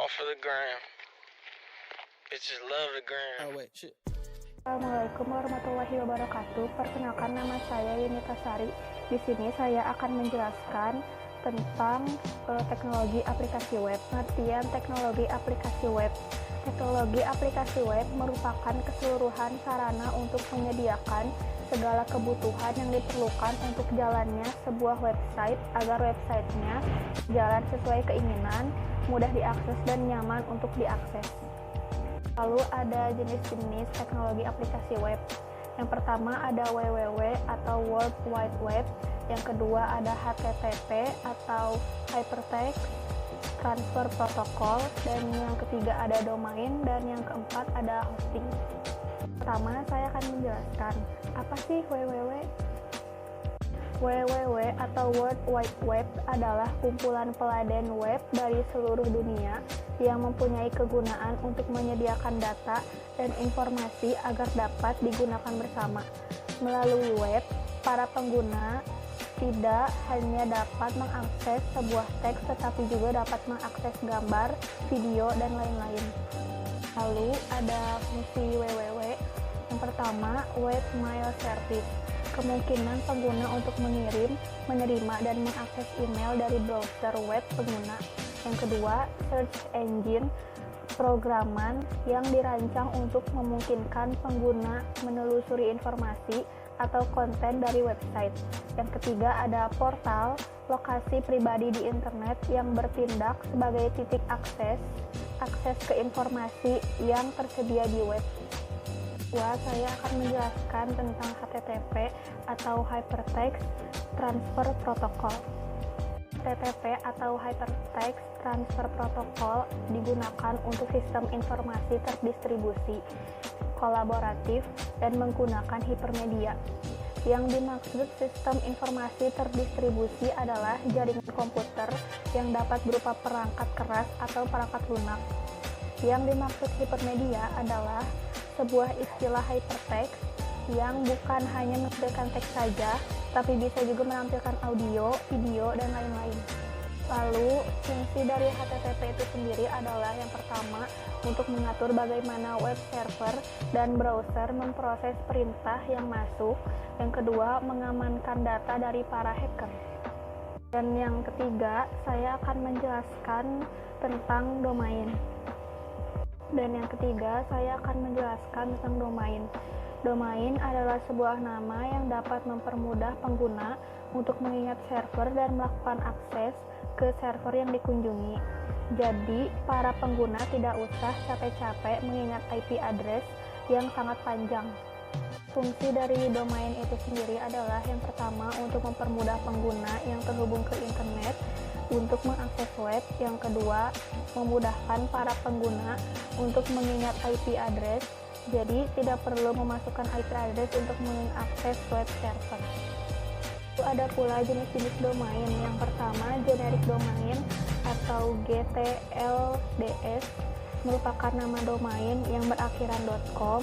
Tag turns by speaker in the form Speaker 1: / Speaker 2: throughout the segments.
Speaker 1: all for the gram. Bitches love the gram.
Speaker 2: Oh wait, shit.
Speaker 3: Assalamualaikum warahmatullahi wabarakatuh. Perkenalkan, nama saya Yunita Sari. Di sini saya akan menjelaskan tentang teknologi aplikasi web. Pengertian teknologi aplikasi web. Teknologi aplikasi web merupakan keseluruhan sarana untuk menyediakan segala kebutuhan yang diperlukan untuk jalannya sebuah website agar websitenya jalan sesuai keinginan, mudah diakses dan nyaman untuk diakses. Lalu ada jenis-jenis teknologi aplikasi web. Yang pertama ada www atau World Wide Web. Yang kedua ada HTTP atau Hypertext Transfer Protocol. Dan yang ketiga ada domain. Dan yang keempat ada hosting. Pertama saya akan menjelaskan apa sih www. www atau World Wide Web adalah kumpulan peladen web dari seluruh dunia yang mempunyai kegunaan untuk menyediakan data dan informasi agar dapat digunakan bersama. Melalui web, para pengguna tidak hanya dapat mengakses sebuah teks tetapi juga dapat mengakses gambar, video, dan lain-lain. Lalu ada fungsi www. Yang pertama, Web Mail Service. Kemungkinan pengguna untuk mengirim, menerima, dan mengakses email dari browser web pengguna. Yang kedua, Search Engine. Programan yang dirancang untuk memungkinkan pengguna menelusuri informasi atau konten dari website. Yang ketiga ada portal, lokasi pribadi di internet yang bertindak sebagai titik akses ke informasi yang tersedia di web. Saya akan menjelaskan tentang HTTP atau Hypertext Transfer Protocol. HTTP atau Hypertext Transfer Protocol digunakan untuk sistem informasi terdistribusi, kolaboratif, dan menggunakan hipermedia. Yang dimaksud sistem informasi terdistribusi adalah jaringan komputer yang dapat berupa perangkat keras atau perangkat lunak. Yang dimaksud hipermedia adalah sebuah istilah hypertext yang bukan hanya menampilkan teks saja, tapi bisa juga menampilkan audio, video, dan lain-lain. Lalu, fungsi dari HTTP itu sendiri adalah yang pertama, untuk mengatur bagaimana web server dan browser memproses perintah yang masuk. Yang kedua, mengamankan data dari para hacker. Dan yang ketiga, saya akan menjelaskan tentang domain. Domain adalah sebuah nama yang dapat mempermudah pengguna untuk mengingat server dan melakukan akses ke server yang dikunjungi. Jadi, para pengguna tidak usah capek-capek mengingat IP address yang sangat panjang. Fungsi dari domain itu sendiri adalah yang pertama untuk mempermudah pengguna yang terhubung ke internet untuk mengakses web. Yang kedua, memudahkan para pengguna untuk mengingat IP address. Jadi, tidak perlu memasukkan IP address untuk mengakses web server. Ada pula jenis-jenis domain. Yang pertama, generic domain atau GTLDS merupakan nama domain yang berakhiran .com,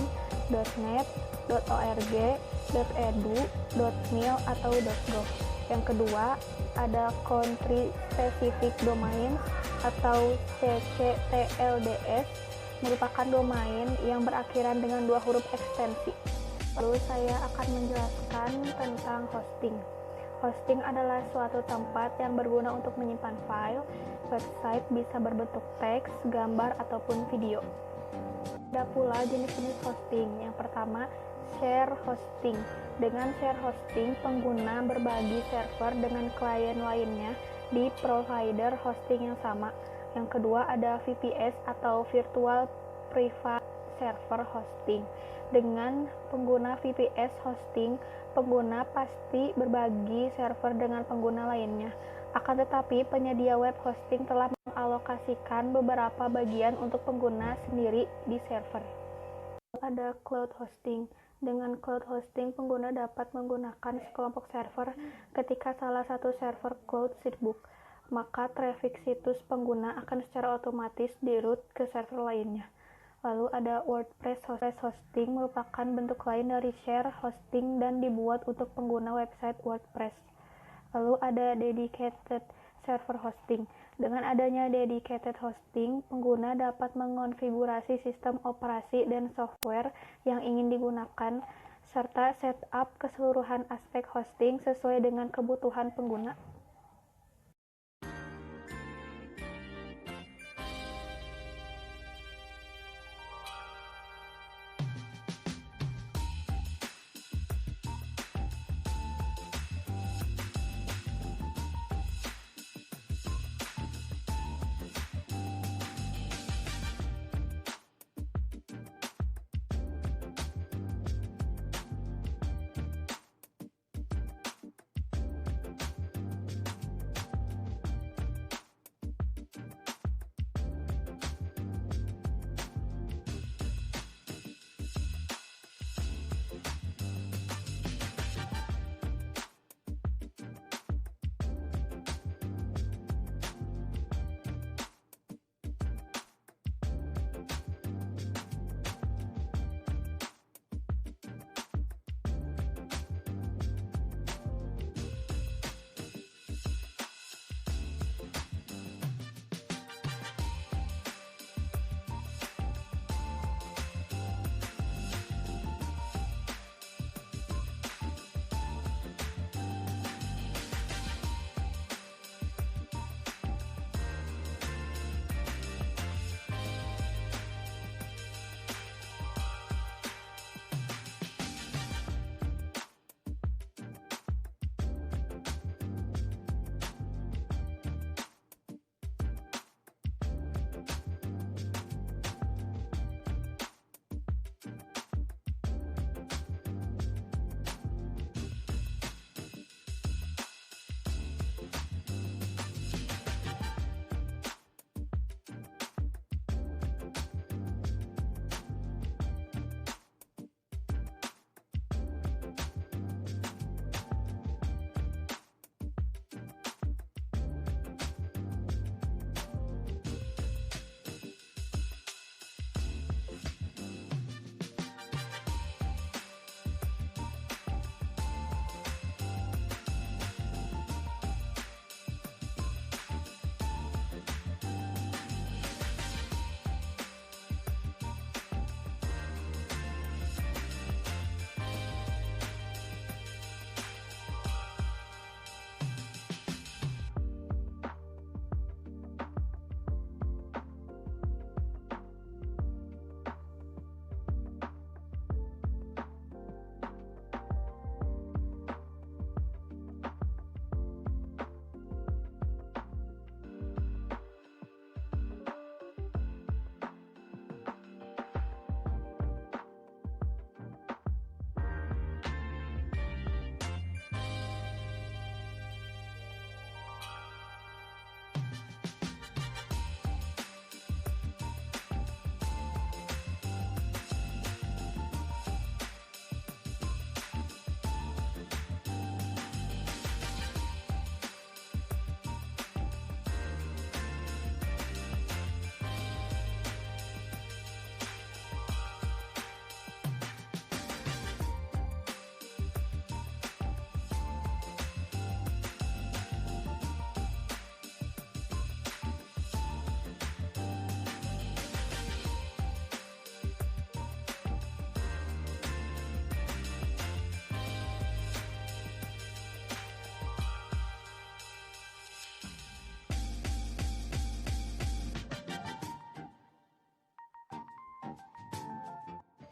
Speaker 3: .net, .org, .edu, .mil, atau .gov. Yang kedua, ada country specific domain atau CCTLDS merupakan domain yang berakhiran dengan 2 huruf ekstensi. Lalu saya akan menjelaskan tentang hosting. Hosting adalah suatu tempat yang berguna untuk menyimpan file. Website bisa berbentuk teks, gambar, ataupun video. Ada pula jenis-jenis hosting. Yang pertama, share hosting. Dengan share hosting, pengguna berbagi server dengan klien lainnya di provider hosting yang sama. Yang kedua ada VPS atau Virtual Private Server Hosting. Dengan pengguna VPS hosting, pengguna pasti berbagi server dengan pengguna lainnya. Akan tetapi, penyedia web hosting telah mengalokasikan beberapa bagian untuk pengguna sendiri di server. Ada cloud hosting. Dengan cloud hosting, pengguna dapat menggunakan sekelompok server ketika salah satu server cloud sibuk. Maka traffic situs pengguna akan secara otomatis di-route ke server lainnya. Lalu ada WordPress hosting merupakan bentuk lain dari share hosting dan dibuat untuk pengguna website WordPress. Lalu ada dedicated server hosting. Dengan adanya dedicated hosting, pengguna dapat mengonfigurasi sistem operasi dan software yang ingin digunakan, serta setup keseluruhan aspek hosting sesuai dengan kebutuhan pengguna.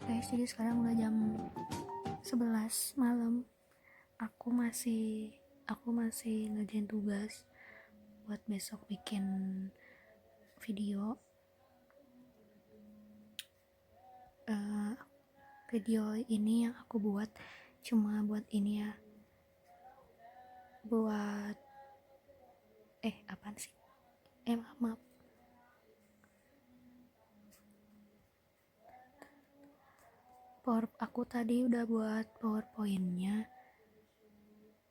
Speaker 2: Guys, jadi sekarang udah jam 11 malam. Aku masih ngerjain tugas buat besok bikin video. Video ini yang aku buat cuma buat ini ya, buat apaan sih? Maaf. Aku tadi udah buat PowerPoint-nya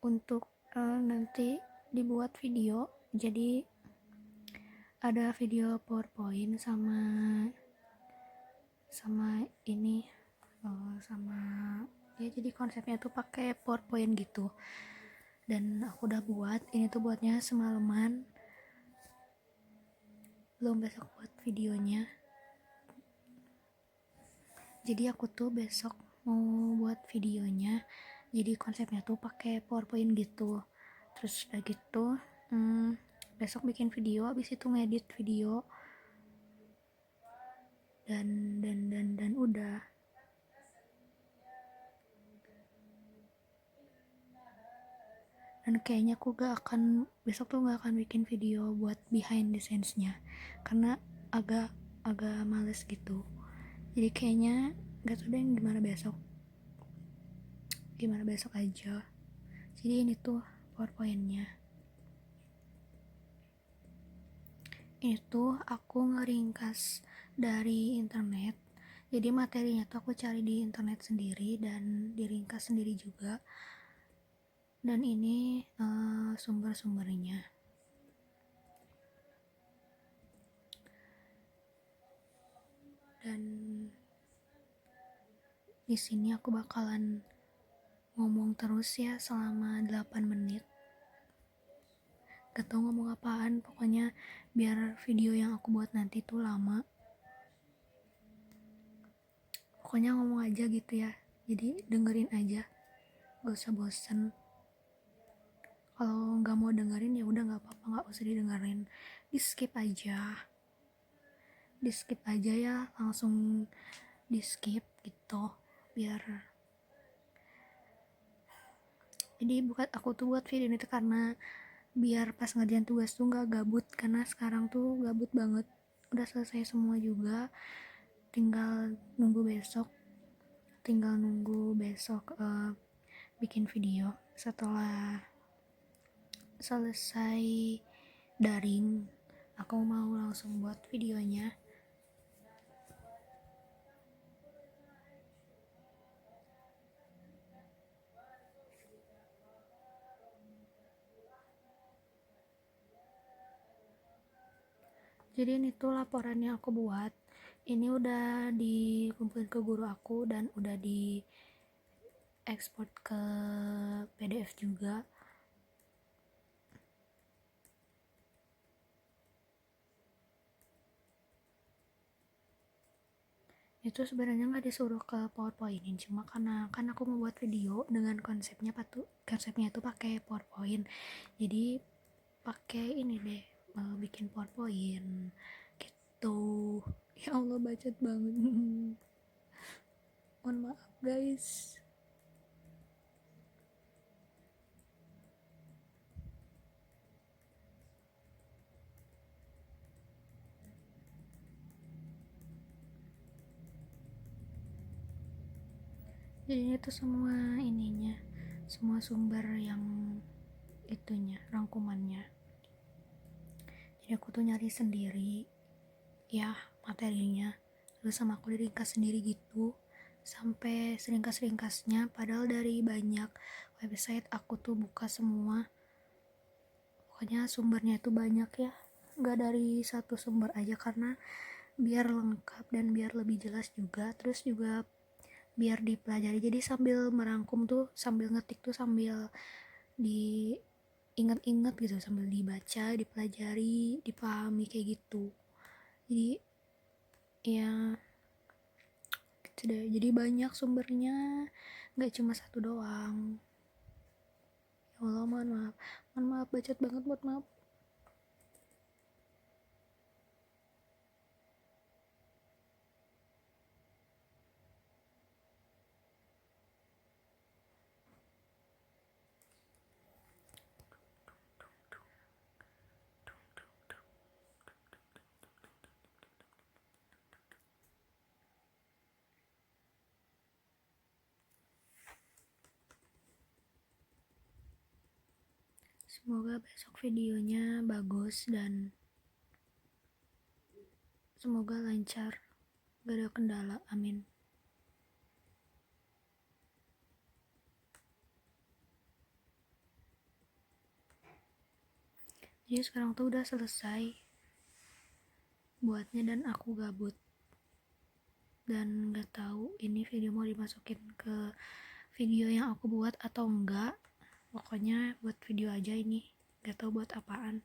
Speaker 2: untuk nanti dibuat video. Jadi ada video PowerPoint sama ini sama ya, jadi konsepnya tuh pakai PowerPoint gitu. Dan aku udah buat, ini tuh buatnya semalaman. belum besok buat videonya. Jadi aku tuh besok mau buat videonya, jadi konsepnya tuh pakai PowerPoint gitu. Terus udah gitu besok bikin video, habis itu ngedit video dan udah. Dan kayaknya aku besok tuh gak akan bikin video buat behind the scenes-nya karena agak males gitu. Jadi kayaknya gak tau deh gimana besok aja. Jadi ini tuh PowerPoint-nya. Ini tuh aku ngeringkas dari internet. Jadi materinya tuh aku cari di internet sendiri dan diringkas sendiri juga. Dan ini sumber-sumbernya. Dan di sini aku bakalan ngomong terus ya selama 8 menit. Gak tau ngomong apaan, pokoknya biar video yang aku buat nanti tuh lama. Pokoknya ngomong aja gitu ya, jadi dengerin aja, gak usah bosen. Kalau gak mau dengerin ya udah gak apa-apa, gak usah didengerin, di skip aja ya, langsung di skip gitu, biar jadi bukan aku tuh buat video ini tuh karena biar pas ngerjain tugas tuh gak gabut, karena sekarang tuh gabut banget. Udah selesai semua juga, tinggal nunggu besok bikin video. Setelah selesai daring, aku mau langsung buat videonya. Jadi ini tuh laporan yang aku buat. Ini udah dikumpulin ke guru aku dan udah di ekspor ke PDF juga. Itu sebenarnya nggak disuruh ke PowerPointin, cuma karena kan aku mau buat video dengan konsepnya itu pakai PowerPoint. Jadi pakai ini deh, bikin PowerPoint gitu. Ya Allah, bacot banget. Mohon maaf guys. Jadi itu semua sumber yang itunya, rangkumannya. Jadi aku tuh nyari sendiri ya materinya, terus sama aku diringkas sendiri gitu sampai seringkas-ringkasnya, padahal dari banyak website aku tuh buka semua. Pokoknya sumbernya itu banyak ya, gak dari satu sumber aja, karena biar lengkap dan biar lebih jelas juga, terus juga biar dipelajari. Jadi sambil merangkum tuh, sambil ngetik tuh, sambil diingat-ingat gitu, sambil dibaca, dipelajari, dipahami kayak gitu. Jadi ya gitu deh. Jadi banyak sumbernya, nggak cuma satu doang. Ya Allah, mohon maaf bacot banget, maaf. Semoga besok videonya bagus dan semoga lancar, gak ada kendala, amin. Jadi sekarang tuh udah selesai buatnya dan aku gabut dan gak tahu ini video mau dimasukin ke video yang aku buat atau enggak. Pokoknya buat video aja ini, gak tahu buat apaan.